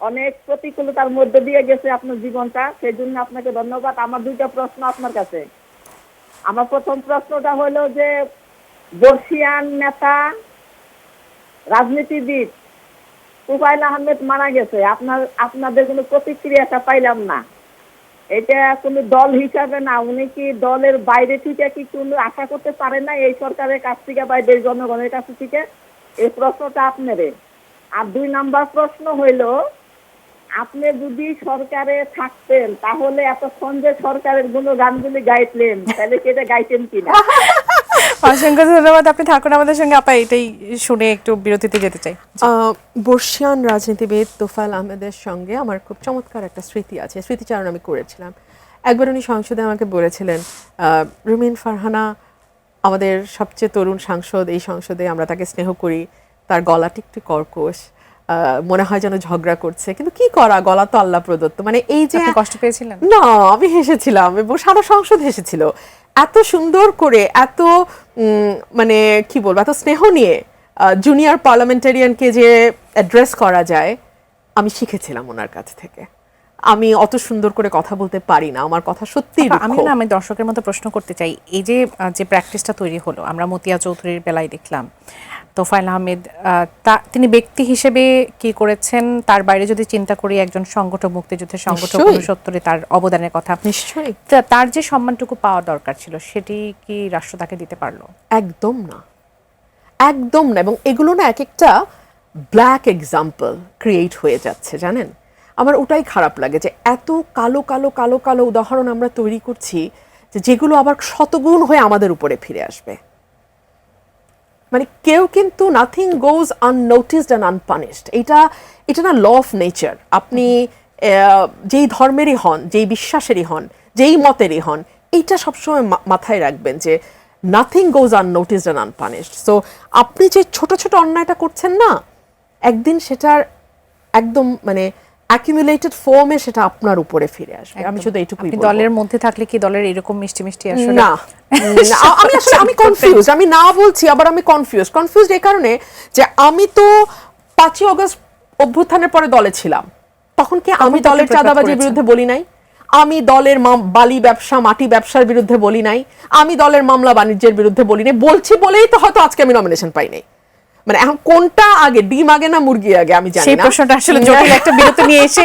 অনেক প্রতিকূলতার মধ্যে দিয়ে গেছে আপনার জীবনটা, সেই জন্য আপনাকে ধন্যবাদ। আমার দুইটা প্রশ্ন আপনার কাছে। আমার প্রথম প্রশ্নটা হলো যে বর্ষিয়ান নেতা রাজনীতিবিদ তুফাইল আহমেদ মারা গেছে, আপনাদের কোনো প্রতিক্রিয়াটা পাইলাম না। এটা কোনো দল হিসাবে না, উনি কি দলের বাইরে থেকে কি কোনো আশা করতে পারেন না এই সরকারের কাছ থেকে বা দেশ জনগণের কাছ থেকে? এই প্রশ্নটা আপনারে। আর 2 নাম্বার প্রশ্ন হইল, আপনি যদি সরকারে থাকতেন তাহলে এতক্ষণ যে সরকারের গানগুলি গাইতেন, তাহলে কি এটা গাইতেন কিনা? অসংখ্য ধন্যবাদ, আপনি থাকুন আমাদের সঙ্গে আপা, এটাই শুনে একটু বিরতিতে যেতে চাই। বর্ষিয়ান রাজনীতিবিদ তোফায়েল আহমেদের সঙ্গে আমার খুব চমৎকার একটা স্মৃতি আছে, স্মৃতিচারণ আমি করেছিলাম। একবার উনি সংসদে আমাকে বলেছিলেন, রুমিন ফারহানা আমাদের সবচেয়ে তরুণ সাংসদ, এই সংসদে আমরা তাকে স্নেহ করি, তার গলাটি একটু কর্কশ, মনে হয় যেন ঝগড়া করছে, কিন্তু কি করা, গলা তো আল্লাহ প্রদত্ত। মানে এই যে কষ্ট পেয়েছিলেন? না, আমি হেসেছিলাম এবং সারা সংসদ হেসেছিল। এত সুন্দর করে, এত মানে কি বলবো, এত স্নেহ নিয়ে জুনিয়র পার্লামেন্টারিয়ানকে যে অ্যাড্রেস করা যায়, আমি শিখেছিলাম ওনার কাছ থেকে। আমি অত সুন্দর করে কথা বলতে পারি না, আমার কথা সত্যি। আমি দর্শকের মতো প্রশ্ন করতে চাই, এই যে প্র্যাকটিসটা তৈরি হলো, আমরা মতিয়া চৌধুরীর বেলায় দেখলাম, তোফায়েল আহমেদ তিনি ব্যক্তি হিসেবে কি করেছেন, তার বাইরে যদি চিন্তা করি একজন সংগঠক, মুক্তিযুদ্ধের সংগঠক, 69-এ তার অবদানের কথা, নিশ্চয়ই তার যে সম্মানটুকু পাওয়া দরকার ছিল সেটি কি রাষ্ট্র তাকে দিতে পারলো? একদম না, একদম না। এবং এগুলো না এক একটা ব্ল্যাক এক্সাম্পল ক্রিয়েট হয়ে যাচ্ছে, জানেন। আমার ওটাই খারাপ লাগে যে এত কালো কালো কালো কালো উদাহরণ আমরা তৈরি করছি, যেগুলো আবার শতগুণ হয়ে আমাদের উপরে ফিরে আসবে। মানে কেউ কিন্তু নাথিং গোজ আননোটিসড অ্যান্ড আনপানিশড, এটা না ল অফ নেচার। আপনি যেই ধর্মেরই হন, যেই বিশ্বাসেরই হন, যেই মতেরই হন, এইটা সবসময় মাথায় রাখবেন যে নাথিং গোজ আননোটিসড অ্যান্ড আনপানিশড। সো আপনি যে ছোট ছোট অন্যায়টা করছেন না, একদিন সেটার একদম মানে অ্যাকুমুলেটেড ফর্মে সেটা আপনার উপরে ফিরে আসবে। আমি শুধু এইটুকুই বলবো। দলের মধ্যে থাকলে কি দলের এরকম মিষ্টি মিষ্টি আসলে না, আমি কনফিউজ, আমি না বলছি, আবার আমি কনফিউজ এই কারণে যে আমি তো 5ই আগস্ট অভ্যুত্থানের পরে দলে ছিলাম, তখন কি আমি দলের চাঁদাবাজির বিরুদ্ধে বলি নাই? আমি দলের বালি ব্যবসা, মাটি ব্যবসার বিরুদ্ধে বলি নাই? আমি দলের মামলা বাণিজ্যের বিরুদ্ধে বলি নাই? বলছি বলেই তো হয়তো আজকে আমি নমিনেশন পাই নাই। মানে এখন কোনটা আগে, ডিম আগে না মুরগি আগে, আমি জানি না। সেই প্রশ্নটা আসলে জটিল একটা বিরতি নিয়ে এসে